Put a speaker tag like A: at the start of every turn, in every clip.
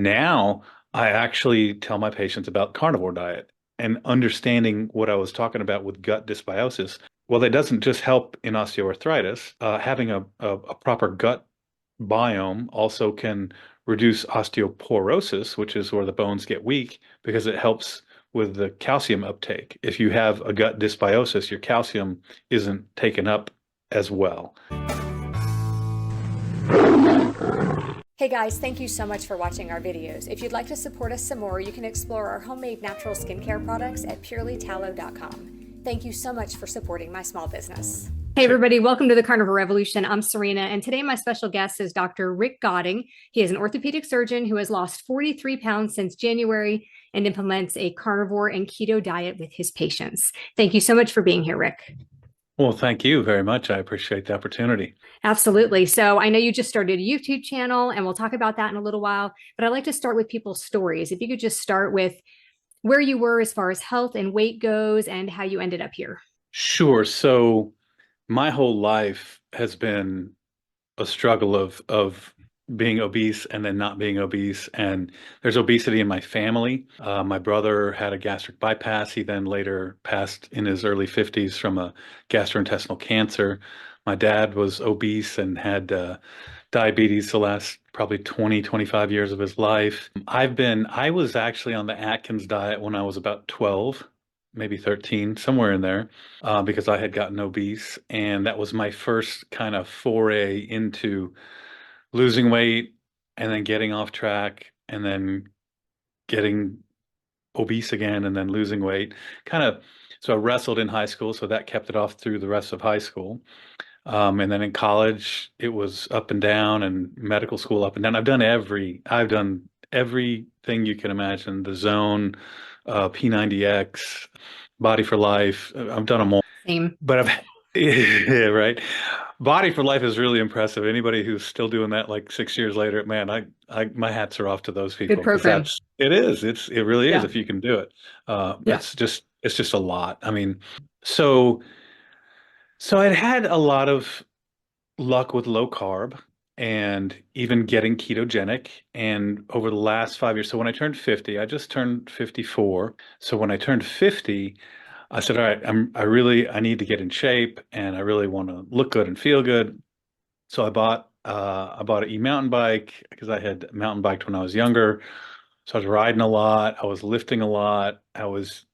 A: Now I actually tell my patients about carnivore diet and understanding what I was talking about with gut dysbiosis. Well, that doesn't just help in osteoarthritis. Having a proper gut biome also can reduce osteoporosis, which is where the bones get weak, because it helps with the calcium uptake. If you have a gut dysbiosis, your calcium isn't taken up as well.
B: Hey guys, thank you so much for watching our videos. If you'd like to support us some more, you can explore our homemade natural skincare products at purelytallow.com. Thank you so much for supporting my small business. Hey everybody, welcome to the Carnivore Revolution. I'm Serena, and today my special guest is Dr. Rick Goding. He is an orthopedic surgeon who has lost 43 pounds since January and implements a carnivore and keto diet with his patients. Thank you so much for being here, Rick.
A: Well, thank you very much. I appreciate the opportunity.
B: Absolutely. So I know you just started a YouTube channel, and we'll talk about that in a little while, but I'd like to start with people's stories. If you could just start with where you were as far as health and weight goes and how you ended up here.
A: Sure. So my whole life has been a struggle of being obese and then not being obese. And there's obesity in my family. My brother had a gastric bypass. He then later passed in his early 50s from a gastrointestinal cancer. My dad was obese and had diabetes the last probably 20, 25 years of his life. I was actually on the Atkins diet when I was about 12, maybe 13, somewhere in there, because I had gotten obese. And that was my first kind of foray into losing weight and then getting off track and then getting obese again and then losing weight. Kind of, so I wrestled in high school, so that kept it off through the rest of high school. And then in college, it was up and down, and medical school up and down. I've done everything you can imagine. The Zone, P90X, Body for Life. I've done them all.
B: Same.
A: But I've, yeah, right. Body for Life is really impressive. Anybody who's still doing that like 6 years later, man, my hats are off to those
B: Good
A: people because
B: program.
A: it really is
B: Yeah.
A: if you can do it.
B: Yeah.
A: It's just a lot. I mean, so. So I'd had a lot of luck with low carb and even getting ketogenic. And over the last 5 years, so when I turned 50, I just turned 54. So when I turned 50, I said, all right, I need to get in shape and I really want to look good and feel good. So I bought an e-mountain bike because I had mountain biked when I was younger. So I was riding a lot, I was lifting a lot, I was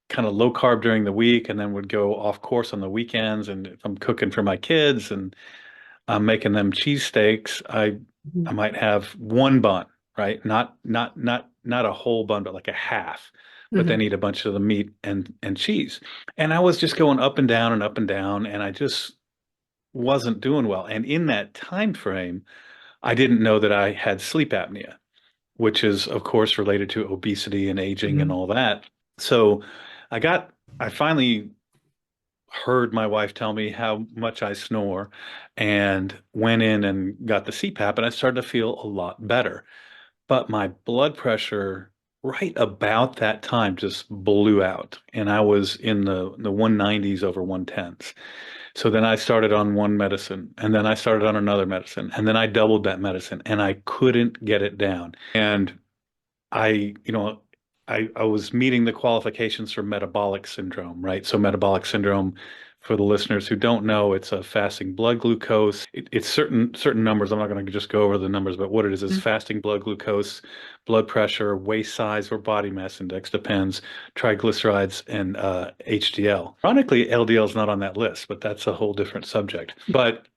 A: kind of low carb during the week and then would go off course on the weekends. And if I'm cooking for my kids and I'm making them cheesesteaks, I
B: Mhm.
A: might have one bun, right? Not a whole bun, but like a half, but then
B: Mhm.
A: eat a bunch of the meat and cheese. And I was just going up and down and up and down, and I just wasn't doing well. And in that time frame, I didn't know that I had sleep apnea, which is of course related to obesity and aging and
B: Mhm.
A: all that. So I finally heard my wife tell me how much I snore and went in and got the CPAP and I started to feel a lot better. But my blood pressure right about that time just blew out and I was in the 190s over 110s. So then I started on one medicine and then I started on another medicine and then I doubled that medicine and I couldn't get it down. And I, you know, I was meeting the qualifications for metabolic syndrome, right? So metabolic syndrome, for the listeners who don't know, it's a fasting blood glucose. It's certain numbers. I'm not going to just go over the numbers, but what it is fasting blood glucose, blood pressure, waist size or body mass index depends, triglycerides and HDL. Ironically, LDL is not on that list, but that's a whole different subject. But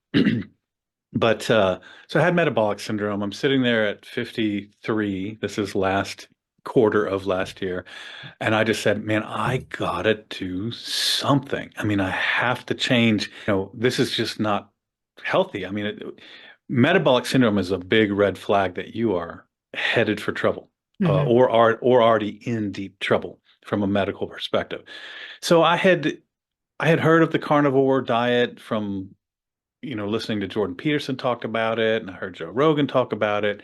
A: But so I had metabolic syndrome. I'm sitting there at 53. This is last quarter of last year. And I just said, man, I gotta do something. I mean, I have to change. This is just not healthy. I mean, metabolic syndrome is a big red flag that you are headed for trouble,
B: Mhm.
A: or already in deep trouble from a medical perspective. So I had heard of the carnivore diet from listening to Jordan Peterson talk about it, and I heard Joe Rogan talk about it.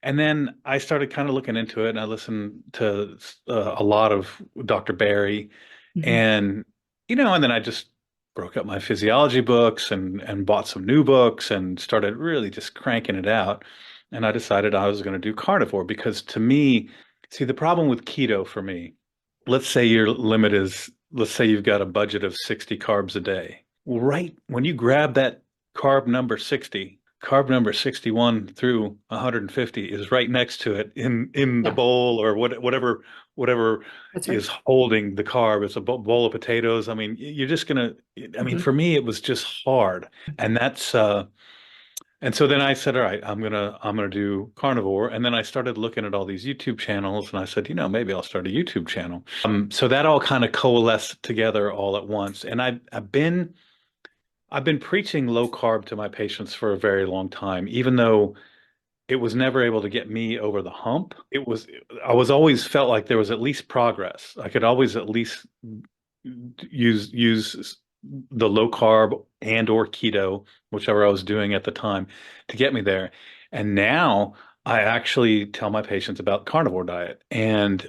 A: And then I started kind of looking into it, and I listened to a lot of Dr. Barry,
B: Mhm.
A: and and then I just broke up my physiology books and bought some new books and started really just cranking it out. and I decided I was going to do carnivore because to me, see, the problem with keto for me, let's say your limit is, let's say you've got a budget of 60 carbs a day. Well, right when you grab that carb number 60, carb number 61 through 150 is right next to it in the
B: Yeah,
A: bowl or whatever
B: that's right.
A: is holding the carb. It's a bowl of potatoes. I mean, you're just gonna, I mean,
B: Hmm.
A: for me, it was just hard. And that's and so then I said, all right, I'm gonna do carnivore. And then I started looking at all these YouTube channels and I said, maybe I'll start a YouTube channel. So that all kind of coalesced together all at once. And I've been preaching low carb to my patients for a very long time, even though it was never able to get me over the hump. I was always felt like there was at least progress. I could always at least use the low carb and or keto, whichever I was doing at the time, to get me there. And now I actually tell my patients about carnivore diet. And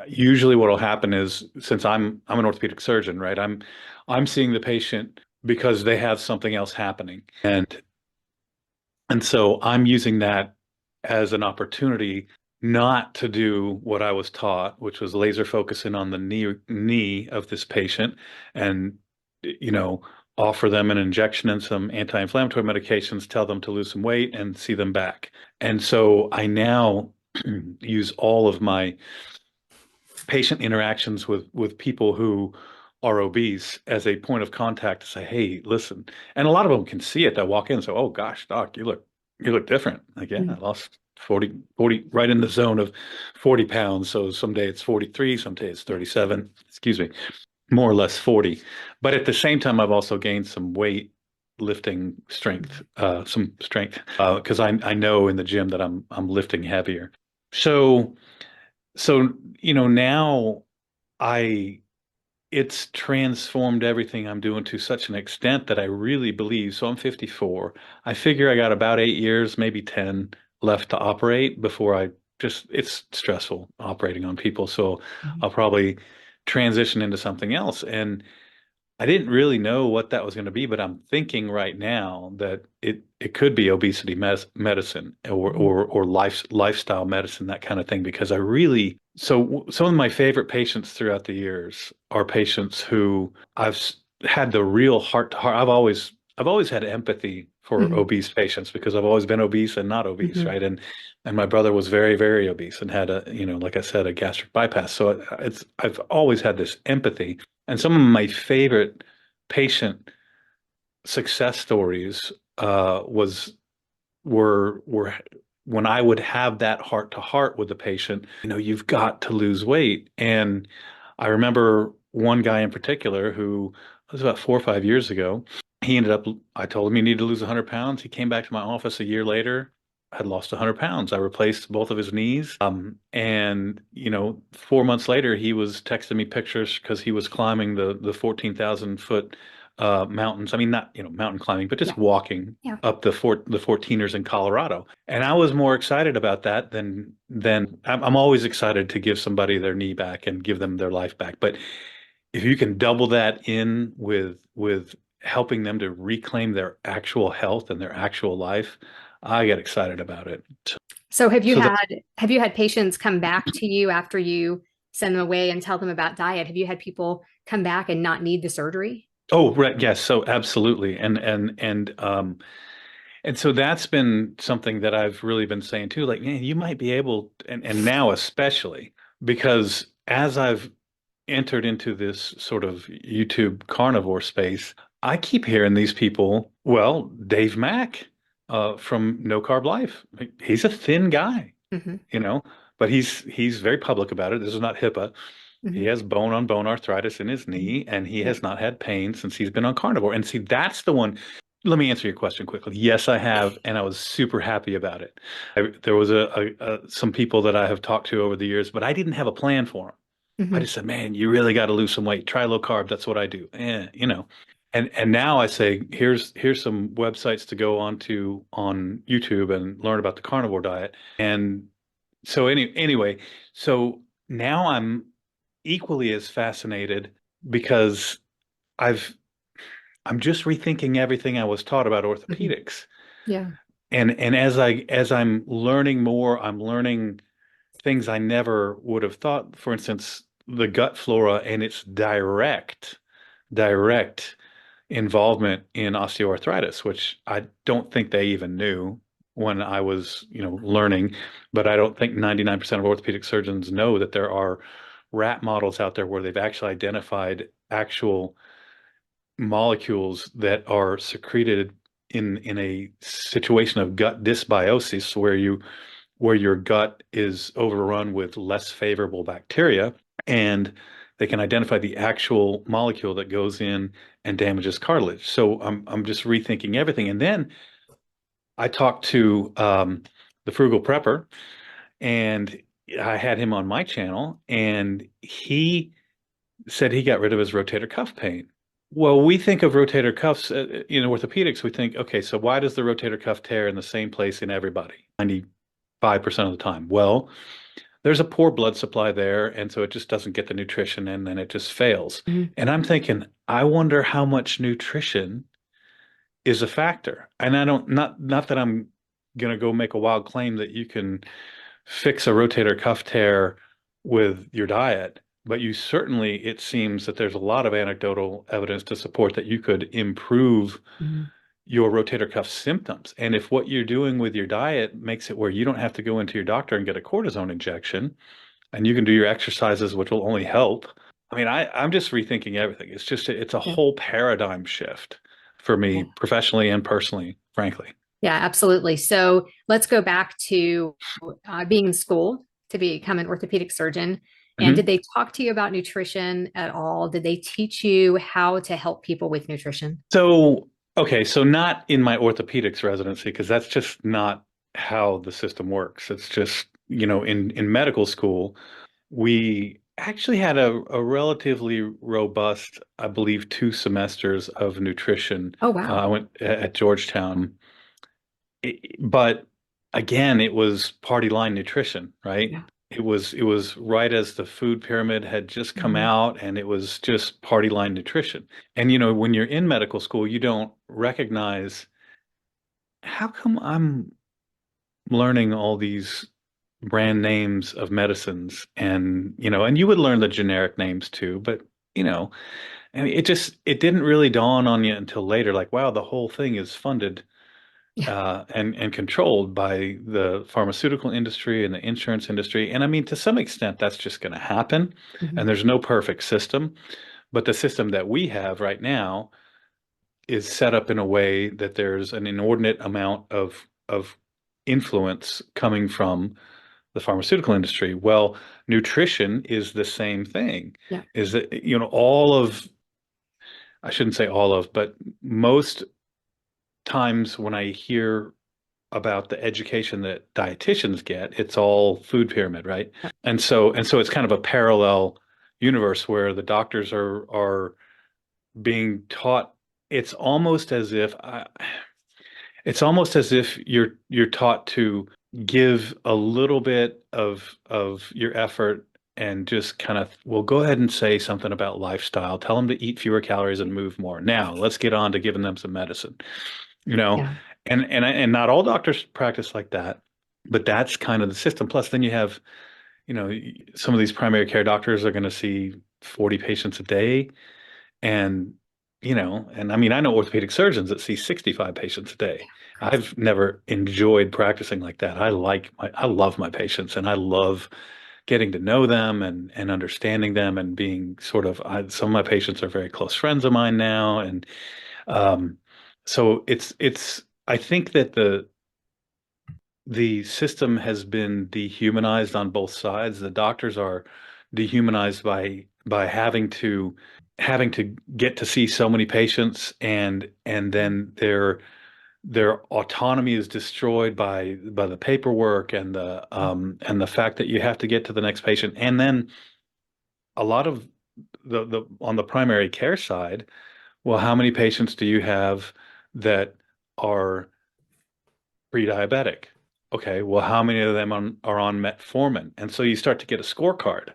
A: usually what will happen is since I'm an orthopedic surgeon, right? I'm seeing the patient because they have something else happening. And so I'm using that as an opportunity not to do what I was taught, which was laser focusing on the knee of this patient and, you know, offer them an injection and some anti-inflammatory medications, tell them to lose some weight and see them back. And so I now use all of my patient interactions with people who are obese as a point of contact to say, hey, listen. And a lot of them can see it. They walk in and say, oh gosh, doc, you look different. Like, yeah, I lost 40 right in the zone of 40 pounds. So someday it's 43, someday it's 37, excuse me, more or less 40. But at the same time, I've also gained some weight lifting strength, some strength, because I know in the gym that I'm lifting heavier. So now I it's transformed everything I'm doing to such an extent that I really believe. So I'm 54. I figure I got about 8 years, maybe 10 left to operate before it's stressful operating on people. So
B: Mhm.
A: I'll probably transition into something else. And I didn't really know what that was going to be, but I'm thinking right now that it could be obesity medicine or lifestyle medicine, that kind of thing, because some of my favorite patients throughout the years are patients who had the real heart to heart. I've always had empathy for
B: Mhm.
A: obese patients because I've always been obese and not obese,
B: Mhm.
A: right? And my brother was very, very obese and had like I said, a gastric bypass. So I've always had this empathy. And some of my favorite patient success stories was were when I would have that heart to heart with the patient, you've got to lose weight. And I remember one guy in particular who was about 4 or 5 years ago. I told him he needed to lose 100 pounds. He came back to my office a year later, had lost 100 pounds. I replaced both of his knees. And 4 months later, he was texting me pictures because he was climbing the 14,000 foot mountains. I mean, not, mountain climbing, but
B: Yeah.
A: just walking
B: Yeah.
A: up the 14ers in Colorado. And I was more excited about that than I'm always excited to give somebody their knee back and give them their life back. But if you can double that in with helping them to reclaim their actual health and their actual life, I get excited about it.
B: So have you
A: So that,
B: had have you had patients come back to you after you send them away and tell them about diet? Have you had people come back and not need the surgery?
A: oh, right, yes, so absolutely. And so that's been something that I've really been saying too, like, man, you might be able, and now especially, because as I've entered into this sort of YouTube carnivore space, I keep hearing these people, well, Dave Mack from No Carb Life, he's a thin guy,
B: Hmm.
A: you know, but he's very public about it. This is not HIPAA. He
B: Hmm.
A: has bone on bone arthritis in his knee, and he
B: Yeah.
A: has not had pain since he's been on carnivore. And see, that's the one. Let me answer your question quickly. Yes, I have, and I was super happy about it. There was some people that I have talked to over the years, but I didn't have a plan for them. I
B: Hmm.
A: just said, man, you really got to lose some weight. Try low carb. That's what I do. And now I say, here's some websites to go on to on YouTube and learn about the carnivore diet. And so anyway, so now I'm equally as fascinated because I've I'm just rethinking everything I was taught about
B: Hmm.
A: orthopedics.
B: Yeah.
A: and as I'm learning more, I'm learning things I never would have thought. For instance, the gut flora and its direct involvement in osteoarthritis, which I don't think they even knew when I was, learning. But I don't think 99% of orthopedic surgeons know that there are rat models out there where they've actually identified actual molecules that are secreted in a situation of gut dysbiosis where your gut is overrun with less favorable bacteria, and they can identify the actual molecule that goes in and damages cartilage. So I'm just rethinking everything. And then I talked to the Frugal Prepper, and I had him on my channel, and he said he got rid of his rotator cuff pain. Well, we think of rotator cuffs in orthopedics. We think, okay, so why does the rotator cuff tear in the same place in everybody 95% of the time? Well, there's a poor blood supply there, and so it just doesn't get the nutrition, and then it just fails.
B: Mhm.
A: And I'm thinking, I wonder how much nutrition is a factor. And I don't, not that I'm gonna go make a wild claim that you can fix a rotator cuff tear with your diet, but you certainly, it seems that there's a lot of anecdotal evidence to support that you could improve
B: Mhm.
A: your rotator cuff symptoms. And if what you're doing with your diet makes it where you don't have to go into your doctor and get a cortisone injection, and you can do your exercises, which will only help. I mean, I'm just rethinking everything. It's a
B: Yeah.
A: whole paradigm shift for me,
B: Yeah.
A: professionally and personally, frankly.
B: Yeah, absolutely. So let's go back to being in school to become an orthopedic surgeon. And did
A: Mhm.
B: they talk to you about nutrition at all? Did they teach you how to help people with nutrition?
A: So, okay, so not in my orthopedics residency, because that's just not how the system works. It's just, in medical school, we actually had a relatively robust, I believe, 2 semesters of nutrition.
B: Oh,
A: I
B: wow.
A: went at Georgetown. But again, it was party line nutrition, right?
B: Yeah.
A: It was right as the food pyramid had just come
B: Mhm.
A: out, and it was just party line nutrition. And when you're in medical school, you don't recognize how come I'm learning all these brand names of medicines, and you would learn the generic names too, but you know, I mean, it didn't really dawn on you until later, like, wow, the whole thing is funded
B: Yeah.
A: and controlled by the pharmaceutical industry and the insurance industry. And I mean, to some extent, that's just going to happen. And
B: Mhm.
A: there's no perfect system, but the system that we have right now is set up in a way that there's an inordinate amount of influence coming from the pharmaceutical industry. Well, nutrition is the same thing.
B: Yeah.
A: Is that, all of, I shouldn't say all of, but most times when I hear about the education that dietitians get, it's all food pyramid, right? And so it's kind of a parallel universe where the doctors are being taught. It's almost as if it's almost as if you're taught to give a little bit of your effort and just kind of, well, go ahead and say something about lifestyle. Tell them to eat fewer calories and move more. Now, let's get on to giving them some medicine, you know.
B: Yeah.
A: And not all doctors practice like that, but that's kind of the system. Plus, then you have, some of these primary care doctors are going to see 40 patients a day, and and I mean, I know orthopedic surgeons that see 65 patients a day.
B: Crazy.
A: I've never enjoyed practicing like that. I love my patients, and I love getting to know them and understanding them, and being some of my patients are very close friends of mine now. And um, so I think that the system has been dehumanized on both sides. The doctors are dehumanized by having to get to see so many patients, and then their autonomy is destroyed by the paperwork and the fact that you have to get to the next patient. And then a lot of the on the primary care side, well, how many patients do you have that are pre-diabetic? Okay, well, how many of them are on metformin? And so you start to get a scorecard.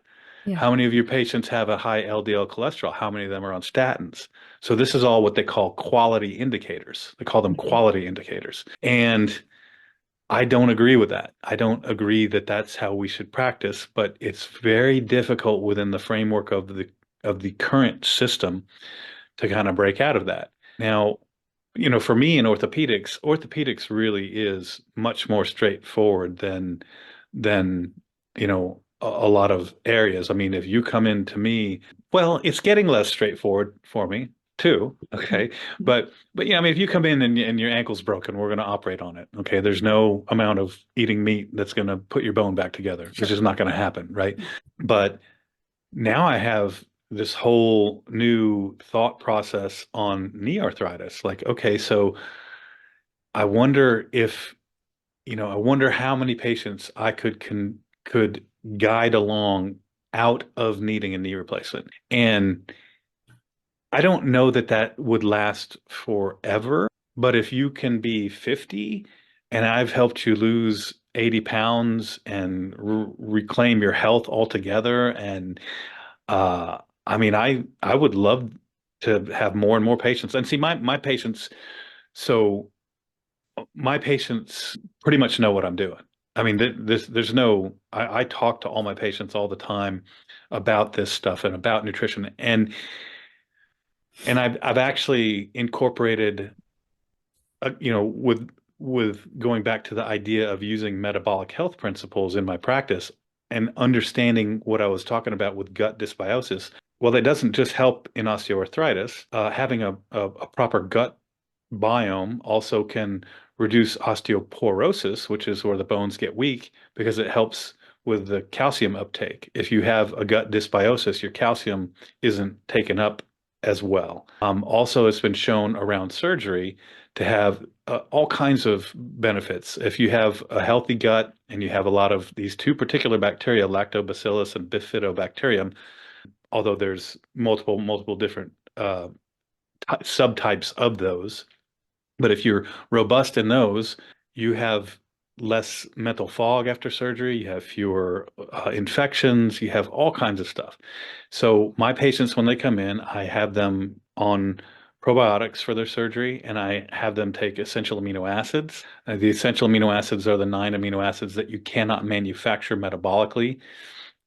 B: Yeah.
A: How many of your patients have a high LDL cholesterol? How many of them are on statins? So this is all what they call quality indicators. They call them
B: Mhm.
A: quality indicators. And I don't agree with that. I don't agree that that's how we should practice, but it's very difficult within the framework of the current system to kind of break out of that. Now, for me in orthopedics really is much more straightforward than, a lot of areas. I mean, if you come into me, well, it's getting less straightforward for me too. Okay. But yeah, I mean, if you come in and your ankle's broken, we're going to operate on it. Okay. There's no amount of eating meat that's going to put your bone back together. It's just not going to happen. Right. But now I have this whole new thought process on knee arthritis. Like, okay, so I wonder if, I wonder how many patients I could guide along out of needing a knee replacement. And I don't know that that would last forever, but if you can be 50 and I've helped you lose 80 pounds and reclaim your health altogether and I mean, I would love to have more and more patients. And see, so my patients pretty much know what I'm doing. I mean, there's no. I talk to all my patients all the time about this stuff and about nutrition, and I've actually incorporated, with going back to the idea of using metabolic health principles in my practice and understanding what I was talking about with gut dysbiosis. Well, that doesn't just help in osteoarthritis. Having a proper gut biome also can reduce osteoporosis, which is where the bones get weak, because it helps with the calcium uptake. If you have a gut dysbiosis, your calcium isn't taken up as well. Also, it's been shown around surgery to have all kinds of benefits. If you have a healthy gut and you have a lot of these two particular bacteria, lactobacillus and bifidobacterium, although there's multiple different subtypes of those, but if you're robust in those, you have less mental fog after surgery, you have fewer infections, you have all kinds of stuff. So my patients, when they come in, I have them on probiotics for their surgery, and I have them take essential amino acids. The essential amino acids are the 9 amino acids that you cannot manufacture metabolically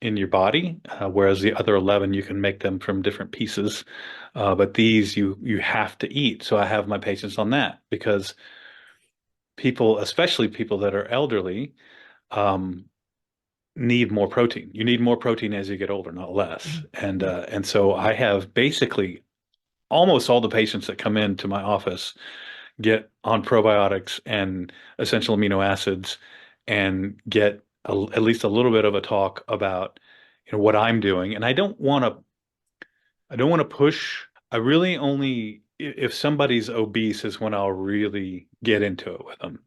A: in your body, whereas the other 11 you can make them from different pieces. But these you have to eat. So I have my patients on that because people, especially people that are elderly, um, need more protein. You need more protein as you get older, not less. And so I have basically almost all the patients that come into my office get on probiotics and essential amino acids and get at least a little bit of a talk about what I'm doing. And I don't want to push. I really only if somebody's obese is when I'll really get into it with them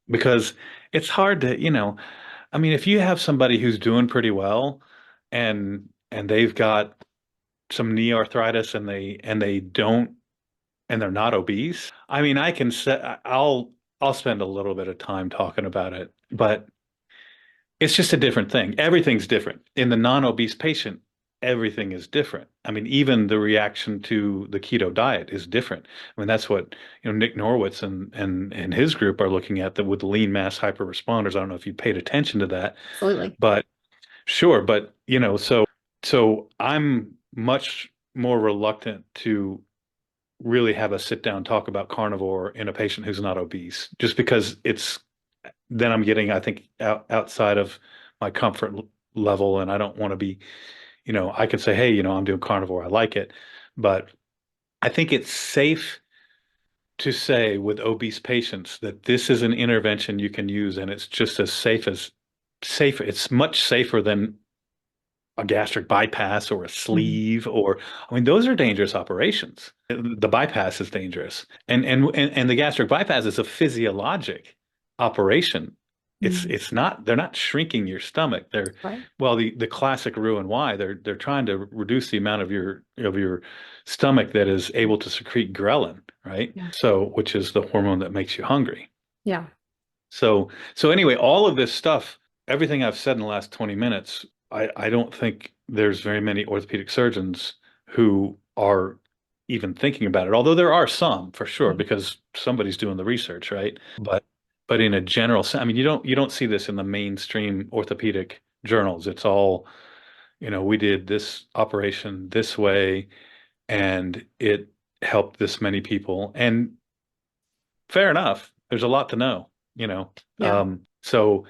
A: because it's hard to, I mean, if you have somebody who's doing pretty well and they've got some knee arthritis and they don't and they're not obese, I mean, I'll spend a little bit of time talking about it, but it's just a different thing. Everything's different. In the non-obese patient, everything is different. I mean, even the reaction to the keto diet is different. I mean, that's what, Nick Norwitz and his group are looking at, that with lean mass hyper responders. I don't know if you paid attention to that,
C: Absolutely.
A: but sure. But, so I'm much more reluctant to really have a sit down talk about carnivore in a patient who's not obese, just because then I'm getting, I think, outside of my comfort level, and I don't want to be, I could say, hey, I'm doing carnivore, I like it, but I think it's safe to say with obese patients that this is an intervention you can use, and it's just as safer. It's much safer than a gastric bypass or a
C: Mhm.
A: sleeve, or I mean, those are dangerous operations. The bypass is dangerous, and the gastric bypass is a physiologic operation.
C: Mhm.
A: It's not, they're not shrinking your stomach.
C: Right.
A: Well, the classic Roux-en-Y, they're trying to reduce the amount of your stomach that is able to secrete ghrelin, right?
C: Yeah.
A: So, which is the hormone that makes you hungry.
C: Yeah.
A: So anyway, all of this stuff, everything I've said in the last 20 minutes, I don't think there's very many orthopedic surgeons who are even thinking about it. Although there are some for sure,
C: Right.
A: because somebody's doing the research, right? But but in a general sense, I mean, you don't see this in the mainstream orthopedic journals. It's all, we did this operation this way and it helped this many people. And fair enough. There's a lot to know, you know.
B: Yeah.
A: So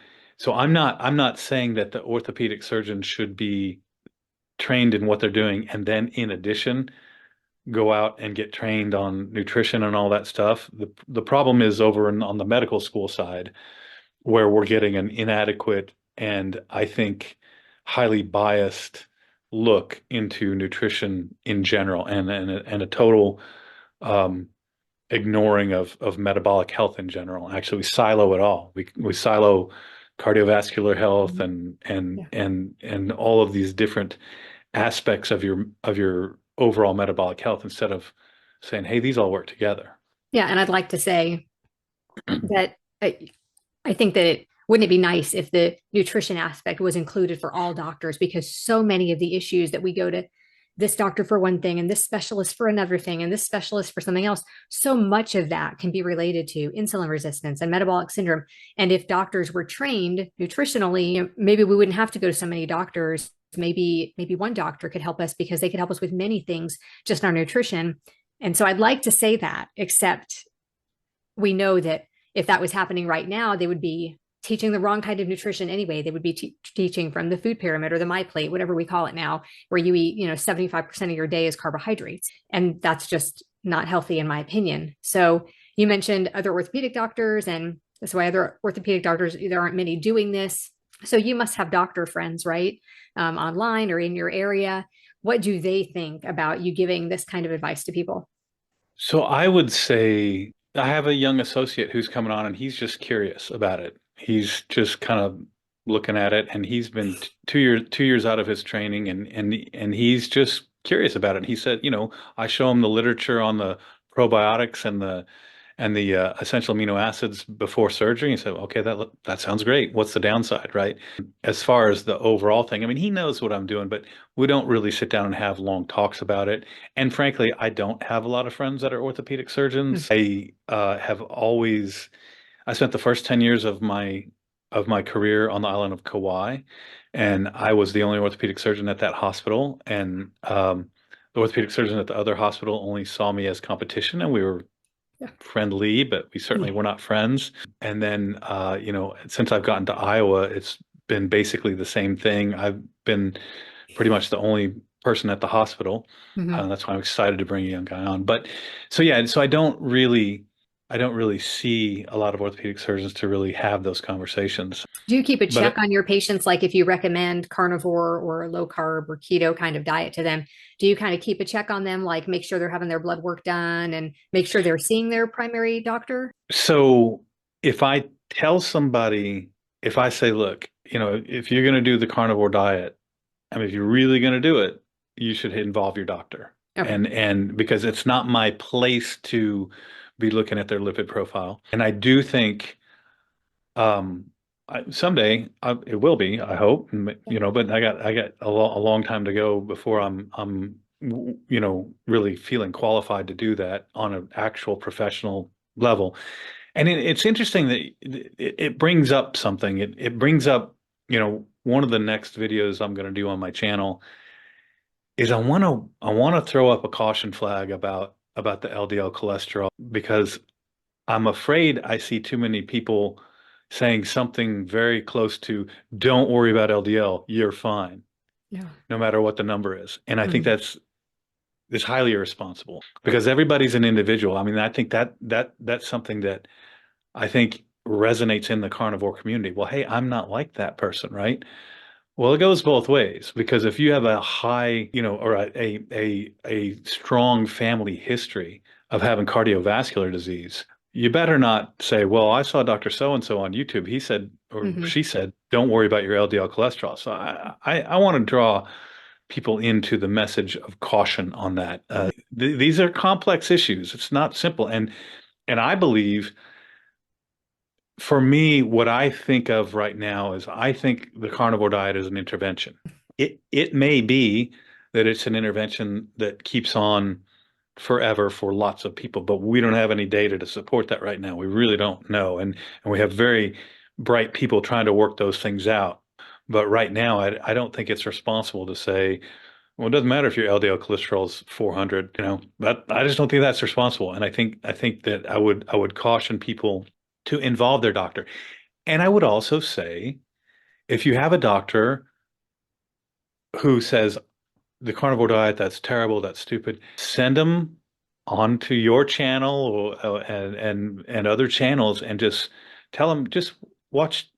A: I'm not saying that the orthopedic surgeon should be trained in what they're doing and then in addition go out and get trained on nutrition and all that stuff. The problem is over on the medical school side where we're getting an inadequate and I think highly biased look into nutrition in general and a total um, ignoring of metabolic health in general. Actually, we silo it all. We silo cardiovascular health
B: Mhm.
A: and
B: Yeah.
A: and all of these different aspects of your overall metabolic health instead of saying, hey, these all work together.
B: Yeah. And I'd like to say that I think that wouldn't it be nice if the nutrition aspect was included for all doctors because so many of the issues that we go to this doctor for one thing and this specialist for another thing and this specialist for something else, so much of that can be related to insulin resistance and metabolic syndrome. And if doctors were trained nutritionally, maybe we wouldn't have to go to so many doctors. Maybe one doctor could help us because they could help us with many things just our nutrition. And so I'd like to say that, except we know that if that was happening right now, they would be teaching the wrong kind of nutrition anyway. They would be teaching from the food pyramid or the my plate, whatever we call it now, where you eat, 75% of your day is carbohydrates. And that's just not healthy in my opinion. So you mentioned other orthopedic doctors, and that's why other orthopedic doctors, there aren't many doing this. So you must have doctor friends, right? Online or in your area. What do they think about you giving this kind of advice to people?
A: So I would say I have a young associate who's coming on and he's just curious about it. He's just kind of looking at it and he's been 2 years out of his training and he's just curious about it. He said, I show him the literature on the probiotics and the essential amino acids before surgery. He said, okay, that sounds great. What's the downside, right? As far as the overall thing, I mean, he knows what I'm doing, but we don't really sit down and have long talks about it. And frankly, I don't have a lot of friends that are orthopedic
B: Hmm.
A: surgeons. I spent the first 10 years of my career on the island of Kauai, and I was the only orthopedic surgeon at that hospital. And the orthopedic surgeon at the other hospital only saw me as competition, and we were
B: Yeah.
A: friendly, but we certainly were not friends. And then, since I've gotten to Iowa, it's been basically the same thing. I've been pretty much the only person at the hospital.
B: Mhm.
A: That's why I'm excited to bring a young guy on. But so yeah, so I don't really see a lot of orthopedic surgeons to really have those conversations.
B: Do you keep a
A: But
B: check on your patients? Like if you recommend carnivore or low carb or keto kind of diet to them, do you kind of keep a check on them, like make sure they're having their blood work done and make sure they're seeing their primary doctor?
A: so if I tell somebody, if I say, look, if you're going to do the carnivore diet, I mean, if you're really going to do it, you should involve your doctor.
B: Okay.
A: And because it's not my place to be looking at their lipid profile. And I do think um someday it will be, I hope, but I got a long time to go before I'm really feeling qualified to do that on an actual professional level. And it's interesting that it brings up something. It brings up, one of the next videos I'm going to do on my channel is I want to throw up a caution flag about the LDL cholesterol because I'm afraid I see too many people saying something very close to don't worry about LDL, you're fine,
B: Yeah.
A: no matter what the number is. And I think
B: Mhm.
A: that's highly irresponsible because everybody's an individual. I mean, I think that's something that I think resonates in the carnivore community. Well, hey, I'm not like that person, right? Well, it goes both ways because if you have a high, or a strong family history of having cardiovascular disease, you better not say, well, I saw Dr. So and so on YouTube. He said, or
B: Mhm.
A: she said, don't worry about your LDL cholesterol. So I want to draw people into the message of caution on that. These are complex issues. It's not simple. And I believe for me, what I think of right now is I think the carnivore diet is an intervention. It may be that it's an intervention that keeps on forever for lots of people, but we don't have any data to support that right now. We really don't know. And we have very bright people trying to work those things out. But right now, I don't think it's responsible to say, well, it doesn't matter if your LDL cholesterol is 400, that I just don't think that's responsible. And I think that I would caution people to involve their doctor. And I would also say, if you have a doctor who says the carnivore diet, that's terrible, that's stupid, send them onto your channel and other channels and just tell them, just watch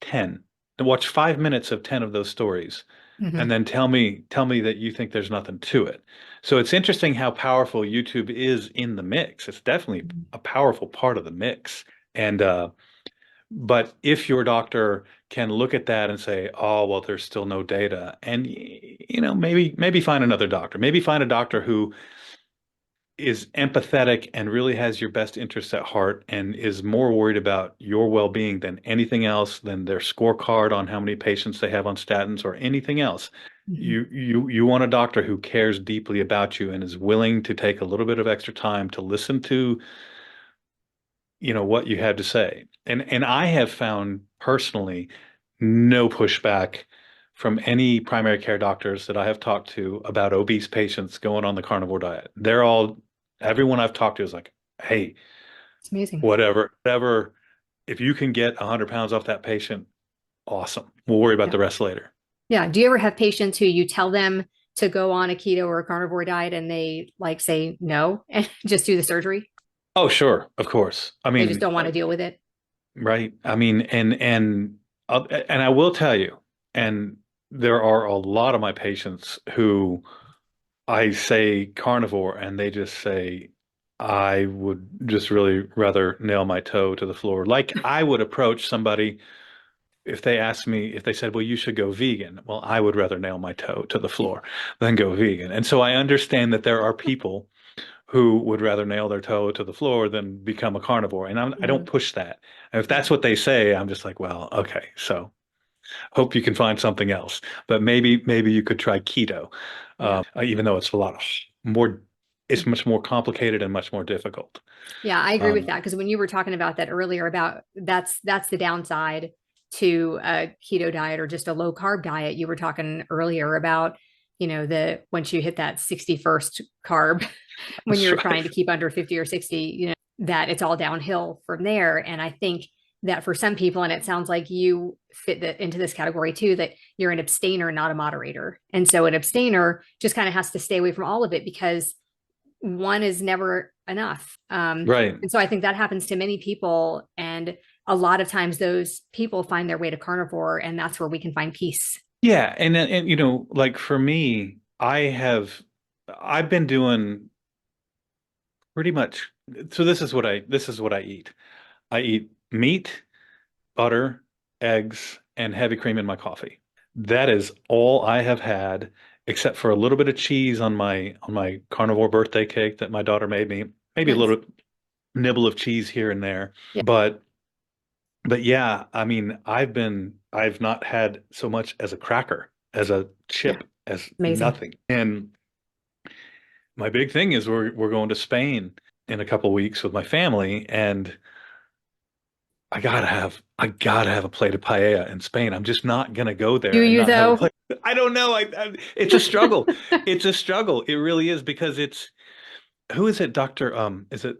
A: 10, watch 5 minutes of 10 of those stories, and
B: Hmm.
A: then tell me that you think there's nothing to it. So it's interesting how powerful YouTube is in the mix. It's definitely a powerful part of the mix. And but if your doctor can look at that and say, "Oh, well, there's still no data," and maybe find another doctor, maybe find a doctor who is empathetic and really has your best interests at heart and is more worried about your well-being than anything else, than their scorecard on how many patients they have on statins or anything else.
B: Hmm.
A: You want a doctor who cares deeply about you and is willing to take a little bit of extra time to listen to what you had to say. And I have found personally no pushback from any primary care doctors that I have talked to about obese patients going on the carnivore diet. Everyone I've talked to is like, hey,
B: It's amazing.
A: whatever, if you can get 100 pounds off that patient, awesome. We'll worry about
B: Yeah.
A: the rest later.
B: Yeah. Do you ever have patients who you tell them to go on a keto or a carnivore diet and they like say no and just do the surgery?
A: Oh, sure, of course. I
B: They just
A: mean,
B: don't want to deal with it.
A: right. I mean, and I will tell you, and there are a lot of my patients who I say carnivore, and they just say, I would just really rather nail my toe to the floor. Like I would approach somebody if they asked me, if they said, well, you should go vegan. Well, I would rather nail my toe to the floor than go vegan. And so I understand that there are people who would rather nail their toe to the floor than become a carnivore. And I don't
B: Mhm.
A: push that. And if
B: Yeah.
A: that's what they say, I'm just like, well, okay, so hope you can find something else. But maybe you could try keto,
B: Yeah.
A: even though it's a lot more, it's much more complicated and much more difficult.
B: Yeah, I agree with
A: Um,
B: that because when you were talking about that earlier about that's the downside to a keto diet or just a low carb diet. You were talking earlier about, the once you hit that 61st carb when
A: that's
B: you're
A: right.
B: trying to keep under 50 or 60, that it's all downhill from there. And I think that for some people, and it sounds like you fit into this category too, that you're an abstainer, not a moderator. And so an abstainer just kind of has to stay away from all of it because one is never enough.
A: Right.
B: And so I think that happens to many people. And a lot of times those people find their way to carnivore, and that's where we can find peace.
A: Yeah. And like for me, I've been doing pretty much, so this is what I eat. I eat meat, butter, eggs, and heavy cream in my coffee. That is all I have had, except for a little bit of cheese on my carnivore birthday cake that my daughter made me. Maybe a
B: Nice.
A: little nibble of cheese here and there.
B: Yeah.
A: But yeah, I mean, I've not had so much as a cracker, as a
B: Yeah.
A: chip, as
B: Amazing.
A: nothing. And my big thing is we're going to Spain in a couple weeks with my family, and I gotta have a plate of paella in Spain. I'm just not gonna go
B: Do
A: there and
B: you
A: not have a
B: though?
A: plate. I don't know. It's a struggle. It's a struggle. It really is because it's who is it, Doctor? Is it?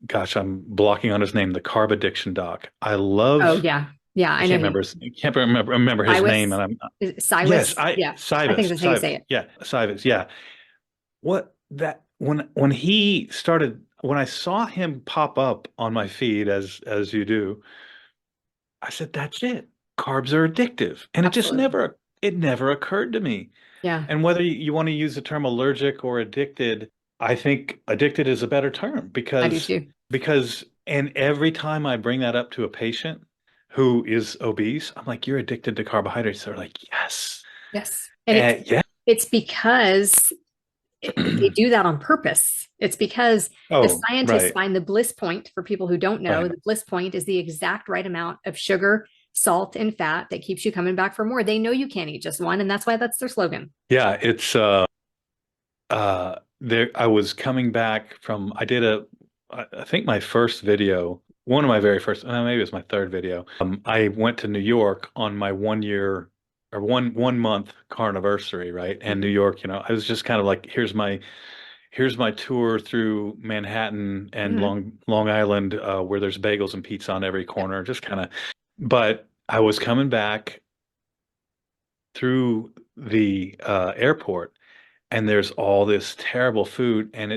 A: Gosh, I'm blocking on his name. The carb addiction doc. I
B: Oh
A: love.
B: yeah. Yeah.
A: I
B: I know
A: can't
B: who
A: remember. Can't remember his name.
B: Silas
A: And I'm
B: is it
A: yes.
B: Silas. Yeah. I think
A: Cybus.
B: that's how you
A: Cybus.
B: say it.
A: Yeah, Cybus. Yeah. What that when he started when I saw him pop up on my feed as you do, I said, that's it. Carbs are addictive. And
B: Absolutely.
A: it never occurred to me.
B: Yeah.
A: And whether you want to use the term allergic or addicted, I think addicted is a better term
B: I do
A: because,
B: too.
A: and every time I bring that up to a patient who is obese, I'm like, you're addicted to carbohydrates. They're like, yes.
B: Yes. And
A: Yeah.
B: it's because they do that on purpose. It's because the
A: Oh,
B: scientists
A: right.
B: find the bliss point. For people who don't know,
A: Right.
B: the bliss point is the exact right amount of sugar, salt, and fat that keeps you coming back for more. They know you can't eat just one, and that's why that's their slogan.
A: Yeah. It's, there I was coming back from I did a I think my first video, one of my very first, maybe it was my third video. I went to New York on my 1 year or one month carniversary, right? And New
B: Mhm.
A: York, I was just kind of like, here's my tour through Manhattan and
B: Mhm.
A: Long Island, where there's bagels and pizza on every
B: Yeah.
A: corner, just kind of. But I was coming back through the airport, and there's all this terrible food, and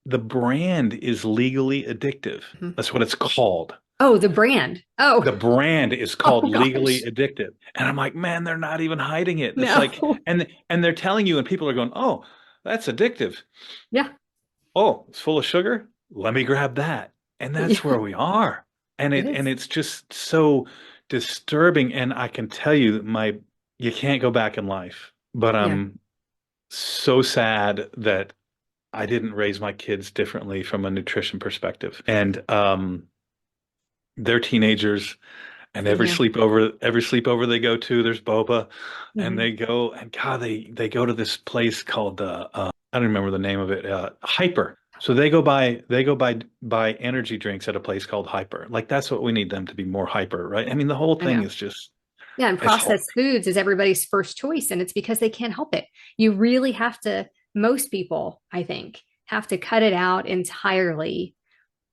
A: the brand is legally addictive.
B: Mhm.
A: That's what it's called.
B: Oh, the brand. Oh,
A: The brand is called
B: oh
A: legally
B: gosh.
A: addictive. And I'm like, man, they're not even hiding it. It's like,
B: No.
A: and they're telling you, and people are going, oh, that's addictive.
B: Yeah,
A: Oh, it's full of sugar. Let me grab that. And that's
B: yeah,
A: where we are. And
B: it
A: and
B: is.
A: it's just so disturbing. And I can tell you that you can't go back in life. But
B: Yeah.
A: I'm so sad that I didn't raise my kids differently from a nutrition perspective. And they're teenagers, and
B: Same here.
A: every sleepover they go to, there's boba, and
B: Hmm.
A: they go, and God, they go to this place called I don't remember the name of it, Hyper. So they go buy energy drinks at a place called Hyper. Like that's what we need them to be, more hyper, right? I mean, the whole
B: I
A: thing
B: know.
A: is just
B: Yeah, and
A: it's hard.
B: processed foods is everybody's first choice, and it's because they can't help it. You really have to, most people, I think, have to cut it out entirely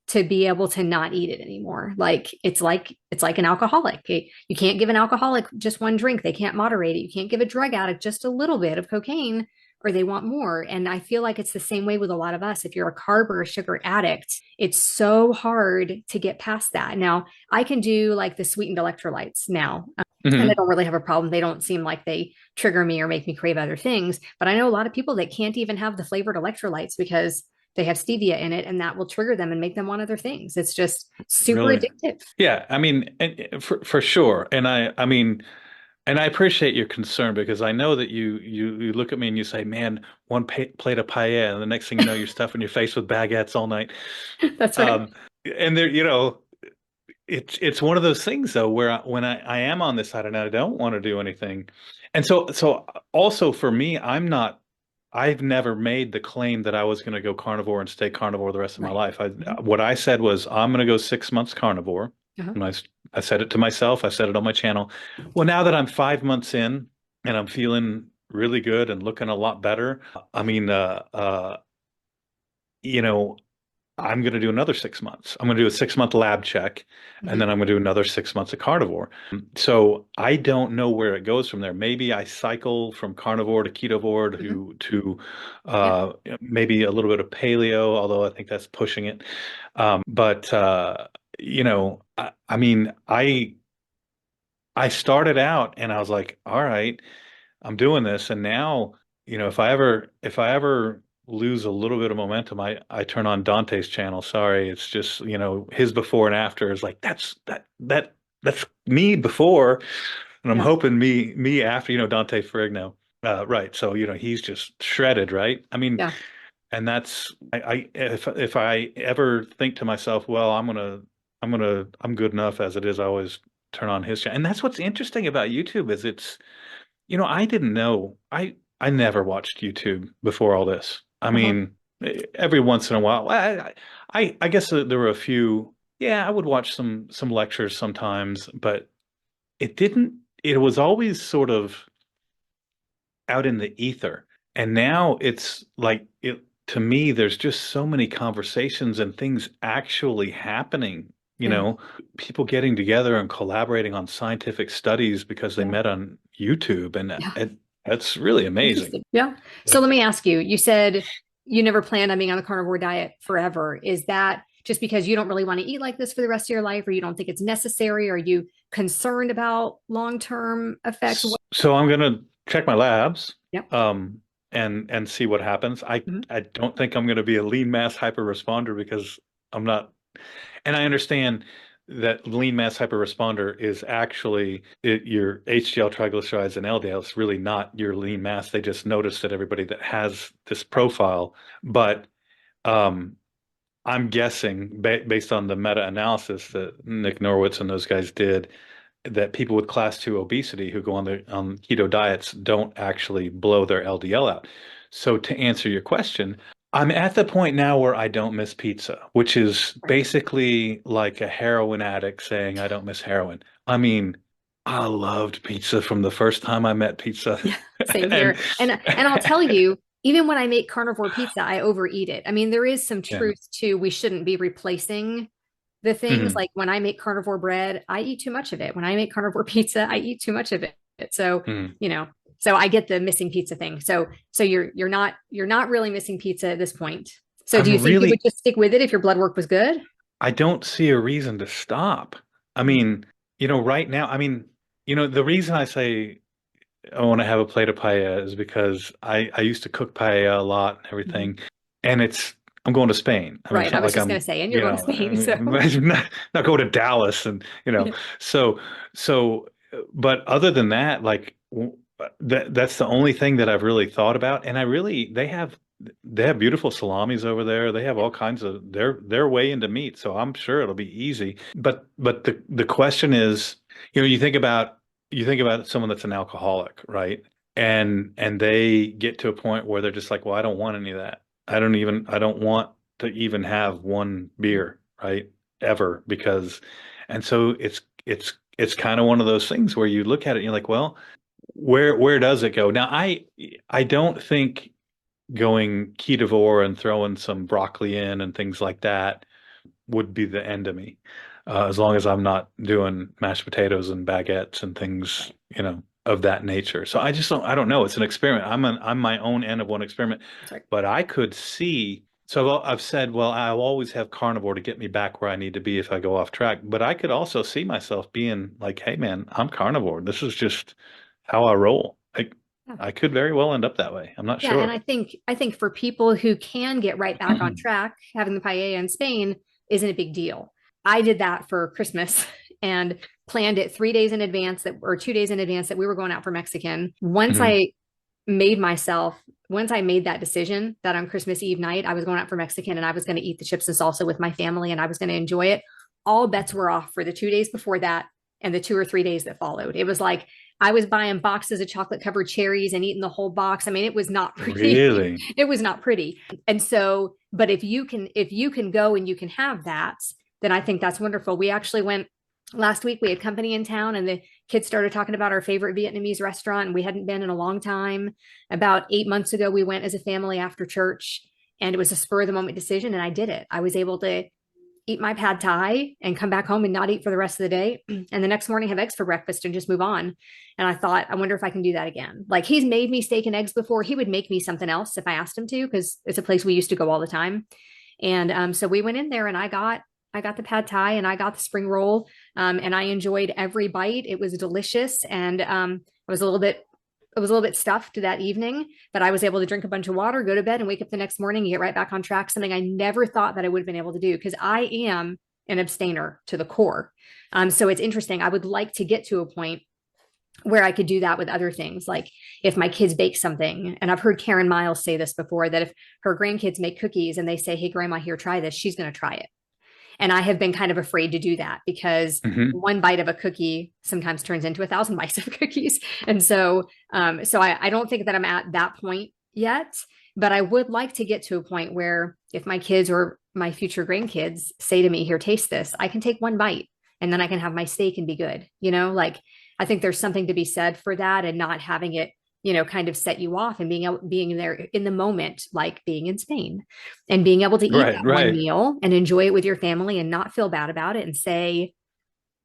B: to be able to not eat it anymore. Like it's like an alcoholic. You can't give an alcoholic just one drink. They can't moderate it. You can't give a drug addict just a little bit of cocaine or they want more. And I feel like it's the same way with a lot of us. If you're a carb or a sugar addict, it's so hard to get past that. Now, I can do like the sweetened electrolytes now. And I
A: Mhm.
B: don't really have a problem. They don't seem like they trigger me or make me crave other things. But I know a lot of people that can't even have the flavored electrolytes because they have stevia in it and that will trigger them and make them want other things. It's just super
A: Really?
B: addictive.
A: Yeah, I mean, for sure. And I mean, and I appreciate your concern, because I know that you look at me and you say, "Man, one plate of paella," and the next thing you know, you're stuffing your face with baguettes all night.
B: That's right.
A: Um, and there, it's one of those things though, where when I am on this side and I don't want to do anything, and so also for me, I've never made the claim that I was going to go carnivore and stay carnivore the rest of my
B: Right.
A: life.
B: Mhm.
A: What I said was, I'm going to go 6 months carnivore,
B: Uh-huh.
A: and I said it to myself. I said it on my channel. Well, now that I'm 5 months in and I'm feeling really good and looking a lot better, I mean, you know, I'm going to do another 6 months. I'm going to do a 6 month lab check, and then
B: Mhm.
A: I'm going to do another 6 months of carnivore. So I don't know where it goes from there. Maybe I cycle from carnivore to ketovore
B: Mhm.
A: to
B: Yeah.
A: maybe a little bit of paleo, although I think that's pushing it. But I mean, I started out and I was like, all right, I'm doing this, and now, if I ever lose a little bit of momentum, I turn on Dante's channel. Sorry, it's just, his before and after is like, that's me before, and I'm
B: Yeah.
A: hoping me after, Dante Ferrigno. Right. So, he's just shredded, right? I mean,
B: Yeah.
A: and that's if I ever think to myself, well, I'm good enough as it is, I always turn on his channel. And that's what's interesting about YouTube is I didn't know. I never watched YouTube before all this. I
B: Uh-huh.
A: mean, every once in a while, I guess there were a few. Yeah, I would watch some lectures sometimes, but it didn't. It was always sort of out in the ether. And now it's like it to me, there's just so many conversations and things actually happening,
B: Yeah.
A: people getting together and collaborating on scientific studies because they
B: Yeah.
A: met on YouTube, and
B: Yeah.
A: that's really amazing.
B: Interesting. Yeah. So let me ask you, you said you never planned on being on the carnivore diet forever. Is that just because you don't really want to eat like this for the rest of your life, or you don't think it's necessary? Are you concerned about long-term effects?
A: So I'm gonna check my labs,
B: Yep.
A: um, and see what happens. I
B: Mhm.
A: I don't think I'm gonna be a lean mass hyper responder, because I'm not. And I understand that lean mass hyperresponder is actually your HDL, triglycerides, and LDL. It's really not your lean mass. They just noticed that everybody that has this
B: Right.
A: profile. But um, I'm guessing, based on the meta-analysis that Nick Norwitz and those guys did, that people with class 2 obesity who go on keto diets don't actually blow their LDL out. So to answer your question, I'm at the point now where I don't miss pizza, which is
B: Right.
A: basically like a heroin addict saying I don't miss heroin. I mean, I loved pizza from the first time I met pizza.
B: Yeah, same
A: And
B: here. And I'll tell you, even when I make carnivore pizza, I overeat it. I mean, there is some
A: yeah.
B: truth to we shouldn't be replacing the things.
A: Mhm.
B: Like when I make carnivore bread, I eat too much of it. When I make carnivore pizza, I eat too much of it. So,
A: Mhm.
B: you know, so I get the missing pizza thing. So you're not really missing pizza at this point. So do you
A: I'm
B: think you would
A: really,
B: just stick with it if your blood work was good?
A: I don't see a reason to stop. I
B: Mm.
A: mean, right now, I mean, the reason I say I want to have a plate of paella is because I used to cook paella a lot and
B: Mhm.
A: everything. And I'm going to Spain. I mean, it's
B: Right. I
A: not
B: was
A: like
B: just gonna
A: I'm,
B: say, and you're going to
A: I
B: Spain,
A: mean,
B: so
A: imagine not going to Dallas and,
B: yeah.
A: so, so, but other than that, like that's the only thing that I've really thought about. And they have beautiful salamis over there. They have
B: Yeah.
A: all kinds of, they're way into meat. So I'm sure it'll be easy. But the question is, you think about someone that's an alcoholic, right? And they get to a point where they're just like, well, I don't want any of that. I don't want to even have one beer, right? Ever because, and so it's kind of one of those things where you look at it and you're like, well, where does it go? Now, I don't think going ketovore and throwing some broccoli in and things like that would be the end of me. As long as I'm not doing mashed potatoes and baguettes and things,
B: Right.
A: of that nature. So I don't know. It's an experiment. I'm my own end of one experiment,
B: That's right.
A: but I could see. So I've said, well, I'll always have carnivore to get me back where I need to be if I go off track. But I could also see myself being like, hey, man, I'm carnivore. This is just how I roll.
B: Yeah.
A: I could very well end up that way. I'm not
B: Yeah, and
A: sure.
B: I think for people who can get right back on track, having the paella in Spain isn't a big deal. I did that for Christmas and planned it 3 days in advance that or 2 days in advance that we were going out for Mexican.
A: Mhm.
B: Made myself, once I made that decision that on Christmas Eve night I was going out for Mexican and I was going to eat the chips and salsa with my family and I was going to enjoy it, all bets were off for the 2 days before that and the 2 or 3 days that followed. It was like I was buying boxes of chocolate covered cherries and eating the whole box. I mean, it was not pretty.
A: Really?
B: It was not pretty. And so, but if you can go and you can have that, then I think that's wonderful. We actually went last week. We had company in town and the kids started talking about our favorite Vietnamese restaurant and we hadn't been in a long time. About 8 months ago, we went as a family after church and it was a spur of the moment decision and I did it. I was able to eat my pad thai and come back home and not eat for the rest of the day. And the next morning have eggs for breakfast and just move on. And I thought, I wonder if I can do that again. Like he's made me steak and eggs before. He would make me something else if I asked him to, because it's a place we used to go all the time. And so we went in there and I got the pad thai and I got the spring roll. And I enjoyed every bite. It was delicious. And I was a little bit it was a little bit stuffed that evening, but I was able to drink a bunch of water, go to bed, and wake up the next morning and get right back on track. Something I never thought that I would have been able to do because I am an abstainer to the core. So it's interesting. I would like to get to a point where I could do that with other things. Like if my kids bake something, and I've heard Karen Miles say this before, that if her grandkids make cookies and they say, "Hey, grandma, here, try this," she's going to try it. And I have been kind of afraid to do that because
A: Hmm.
B: one bite of a cookie sometimes turns into 1,000 bites of cookies. And so I don't think that I'm at that point yet, but I would like to get to a point where if my kids or my future grandkids say to me, "Here, taste this," I can take one bite and then I can have my steak and be good. Like I think there's something to be said for that and not having it, kind of set you off and being there in the moment, like being in Spain and being able to eat
A: Right,
B: that one
A: right.
B: meal and enjoy it with your family and not feel bad about it and say,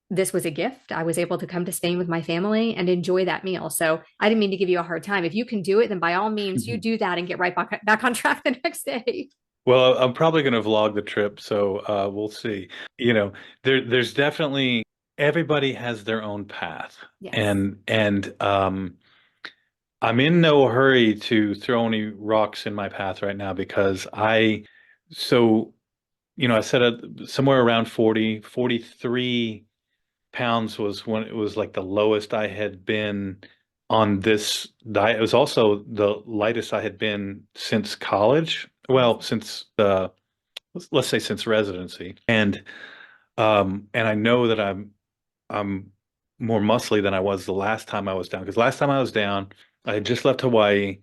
B: this was a gift. I was able to come to Spain with my family and enjoy that meal. So I didn't mean to give you a hard time. If you can do it, then by all means, you do that and get right back on track the next day.
A: Well, I'm probably going to vlog the trip, so we'll see. You know, there's definitely everybody has their own path,
B: Yes.
A: and I'm in no hurry to throw any rocks in my path right now because so I said somewhere around 43 pounds was when it was like the lowest I had been on this diet. It was also the lightest I had been since college. Well,
B: Awesome.
A: since let's say since residency. And I know that I'm more muscly than I was the last time I was down. Because last time I was down, I had just left Hawaii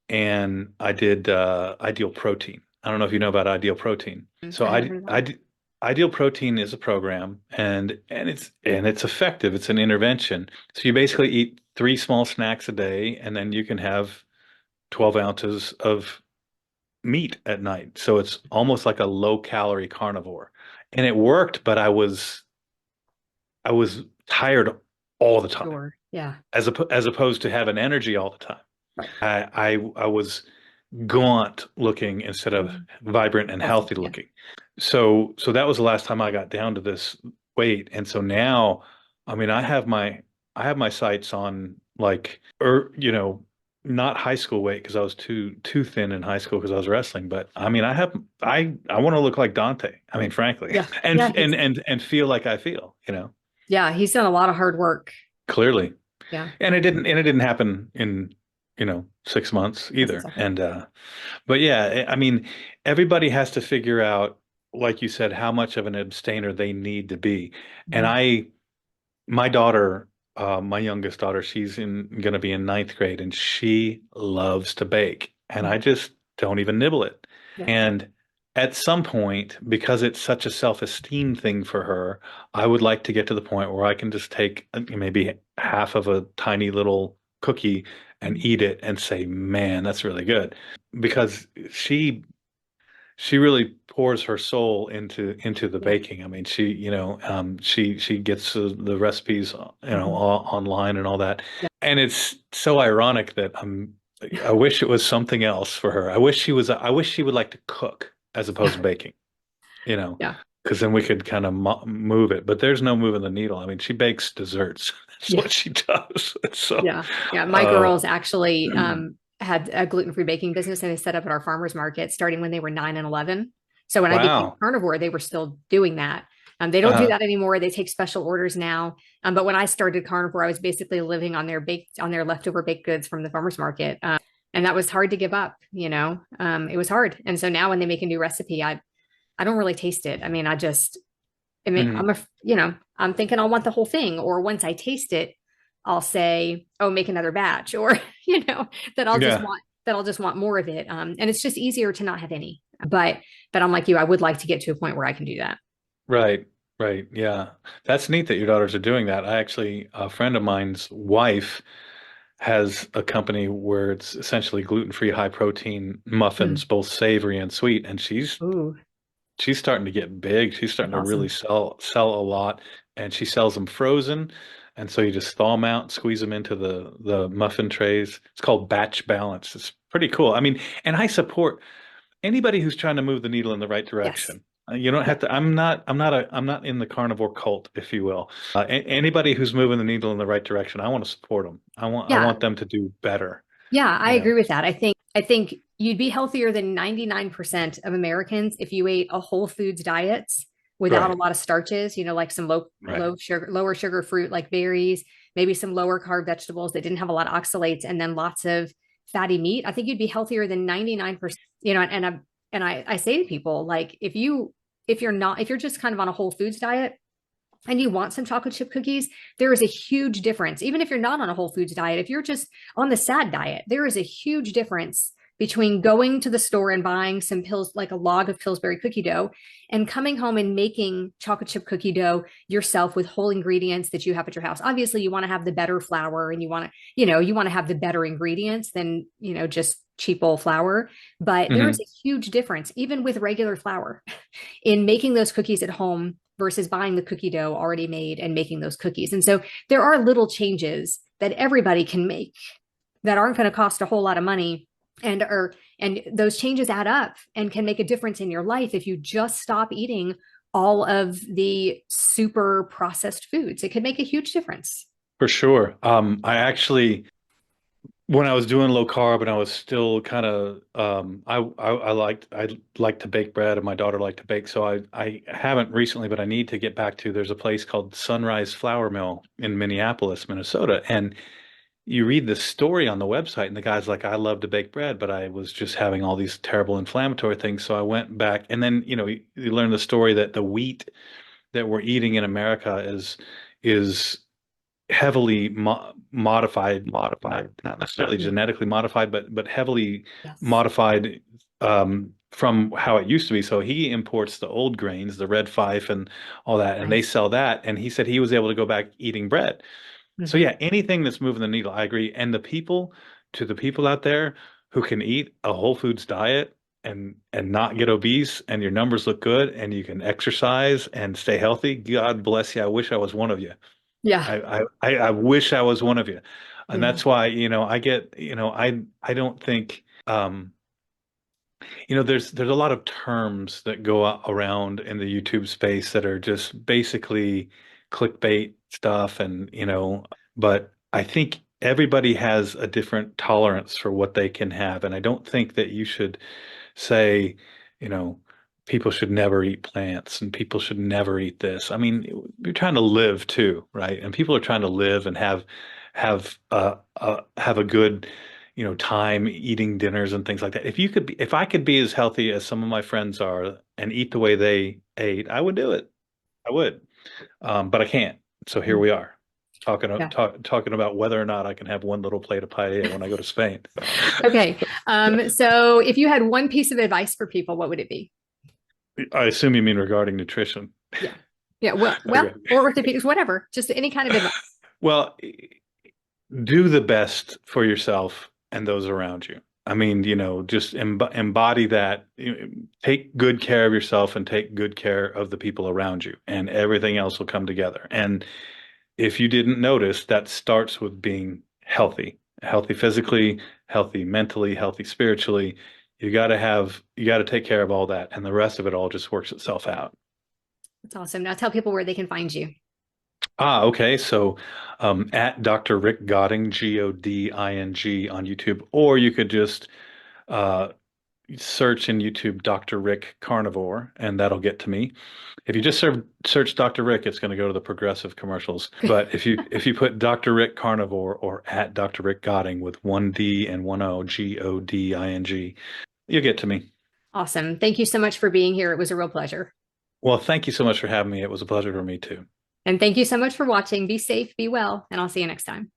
A: and I did Ideal Protein. I don't know if you know about Ideal Protein. So
B: I haven't heard of that one.
A: Ideal Protein is a program, and it's effective. It's an intervention. So you basically eat three small snacks a day, and then you can have 12 ounces of meat at night. So it's almost like a low calorie carnivore. And it worked, but I was tired all the time,
B: Sure. Yeah.
A: as opposed to having energy all the time.
B: Right.
A: I was gaunt looking instead of
B: Mhm.
A: vibrant and
B: Healthy.
A: healthy
B: Yeah.
A: looking. So that was the last time I got down to this weight. And so now, I mean, I have my sights on like, not high school weight because I was too thin in high school because I was wrestling. But I mean, I want to look like Dante. I mean, frankly,
B: Yeah.
A: and
B: Yeah.
A: and feel like I feel,
B: Yeah. He's done a lot of hard work.
A: clearly.
B: Yeah.
A: And it didn't happen in, 6 months
B: That's
A: either.
B: exactly.
A: And but yeah, I mean, everybody has to figure out, like you said, how much of an abstainer they need to be. And
B: Mhm.
A: my daughter, my youngest daughter, she's going to be in ninth grade, and she loves to bake, and I just don't even nibble it.
B: Yeah.
A: And at some point, because it's such a self-esteem thing for her, I would like to get to the point where I can just take maybe half of a tiny little cookie and
B: Mhm.
A: eat it and say, man, that's really good. Because she really pours her soul into the
B: Yeah.
A: baking. I mean, she gets the recipes,
B: Mhm.
A: online and all that.
B: Yeah.
A: And it's so ironic that I wish it was something else for her. I wish she would like to cook as opposed to baking, you know,
B: Yeah.
A: because then we could kind of mo move it. But there's no moving the needle. I mean, she bakes desserts. That's
B: Yeah.
A: what she does. So,
B: Yeah. Yeah. My
A: uh,
B: girls actually had a gluten-free baking business and they set up at our farmers market starting when they were 9 and 11. So when I became
A: wow.
B: carnivore, they were still doing that. They don't do
A: Uh,
B: that anymore. They take special orders now. But when I started carnivore, I was basically living on their leftover baked goods from the farmers market. And that was hard to give up, it was hard. And so now when they make a new recipe, I don't really taste it. I mean, I mean,
A: mhm.
B: I'm thinking I'll want the whole thing. Or once I taste it, I'll say, oh, make another batch, or, that
A: Yeah.
B: I'll just want more of it. And it's just easier to not have any. But I'm like you, I would like to get to a point where I can do that.
A: Right, right. Yeah. That's neat that your daughters are doing that. A friend of mine's wife has a company where it's essentially gluten-free, high protein muffins,
B: Mm.
A: both savory and sweet. And
B: Ooh,
A: she's starting to get big. She's starting
B: that's
A: to really
B: awesome.
A: sell a lot. And she sells them frozen. And so you just thaw them out, squeeze them into the muffin trays. It's called batch balance. It's pretty cool. I mean, and I support anybody who's trying to move the needle in the right
B: Yes.
A: direction. You don't
B: Yeah.
A: have to. I'm not in the carnivore cult, if you will. Anybody who's moving the needle in the right direction, I want to support them. I
B: Yeah.
A: want them to do better.
B: Yeah, I
A: You know.
B: agree with that. I think you'd be healthier than 99% of Americans if you ate a whole foods diet without a
A: Right.
B: lot of starches, like some
A: Right.
B: lower sugar fruit like berries, maybe some lower carb vegetables that didn't have a lot of oxalates, and then lots of fatty meat. I think you'd be healthier than 99%, and I say to people, like, if you're just kind of on a whole foods diet and you want some chocolate chip cookies, there is a huge difference. Even if you're not on a whole foods diet, if you're just on the SAD diet, there is a huge difference between going to the store and buying some pills, like a log of Pillsbury cookie dough, and coming home and making chocolate chip cookie dough yourself with whole ingredients that you have at your house. Obviously, you want to have the better flour and you want to have the better ingredients than, just cheap old flour. But there is
A: Hmm.
B: a huge difference, even with regular flour, in making those cookies at home versus buying the cookie dough already made and making those cookies. And so there are little changes that everybody can make that aren't going to cost a whole lot of money, and those changes add up and can make a difference in your life if you just stop eating all of the super processed foods. It could make a huge difference.
A: For sure. I actually, when I was doing low carb and I was still kind of, I liked to bake bread, and my daughter liked to bake. So I haven't recently, but I need to get back to. There's a place called Sunrise Flour Mill in Minneapolis, Minnesota, and you read the story on the website, and the guy's like, I love to bake bread, but I was just having all these terrible inflammatory things. So I went back, and then, you learn the story that the wheat that we're eating in America is heavily modified, not necessarily genetically modified, but heavily
B: Yes.
A: modified from how it used to be. So he imports the old grains, the red fife and all that, and they
B: Nice.
A: sell that. And he said he was able to go back eating bread. So
B: Hmm.
A: yeah, anything that's moving the needle, I agree. And the people out there who can eat a whole foods diet and not get obese and your numbers look good and you can exercise and stay healthy, God bless you. I wish I was one of you.
B: Yeah.
A: I wish I was one of you. And
B: Yeah.
A: that's why, I get, I don't think there's a lot of terms that go around in the YouTube space that are just basically clickbait stuff and but I think everybody has a different tolerance for what they can have. And I don't think that you should say, you know, people should never eat plants and people should never eat this. I mean, you're trying to live too, right? And people are trying to live and have a good, time eating dinners and things like that. If I could be as healthy as some of my friends are and eat the way they ate, I would do it. I would. But I can't. So here
B: Mm.
A: we are
B: Yeah.
A: talking about whether or not I can have one little plate of paella when I go to Spain.
B: Okay. So if you had one piece of advice for people, what would it be?
A: I assume you mean regarding nutrition.
B: Yeah. Yeah. Well,
A: Okay.
B: or orthopedics, whatever. Just any kind of advice.
A: Well, do the best for yourself and those around you. I mean, just embody that. Take good care of yourself and take good care of the people around you, and everything else will come together. And if you didn't notice, that starts with being healthy physically, healthy mentally, healthy spiritually. You got to take care of all that, and the rest of it all just works itself out.
B: That's awesome. Now tell people where they can find you.
A: Okay. So at Dr. Rick Godding, Goding on YouTube, or you could just uh, search in YouTube Dr. Rick Carnivore, and that'll get to me. If you just search Dr. Rick, it's going to go to the progressive commercials. But if you put Dr. Rick Carnivore or at Dr. Rick Godding with one D and one O, Goding, you'll get to me.
B: Awesome. Thank you so much for being here. It was a real pleasure.
A: Well, thank you so much for having me. It was a pleasure for me too.
B: And thank you so much for watching. Be safe, be well, and I'll see you next time.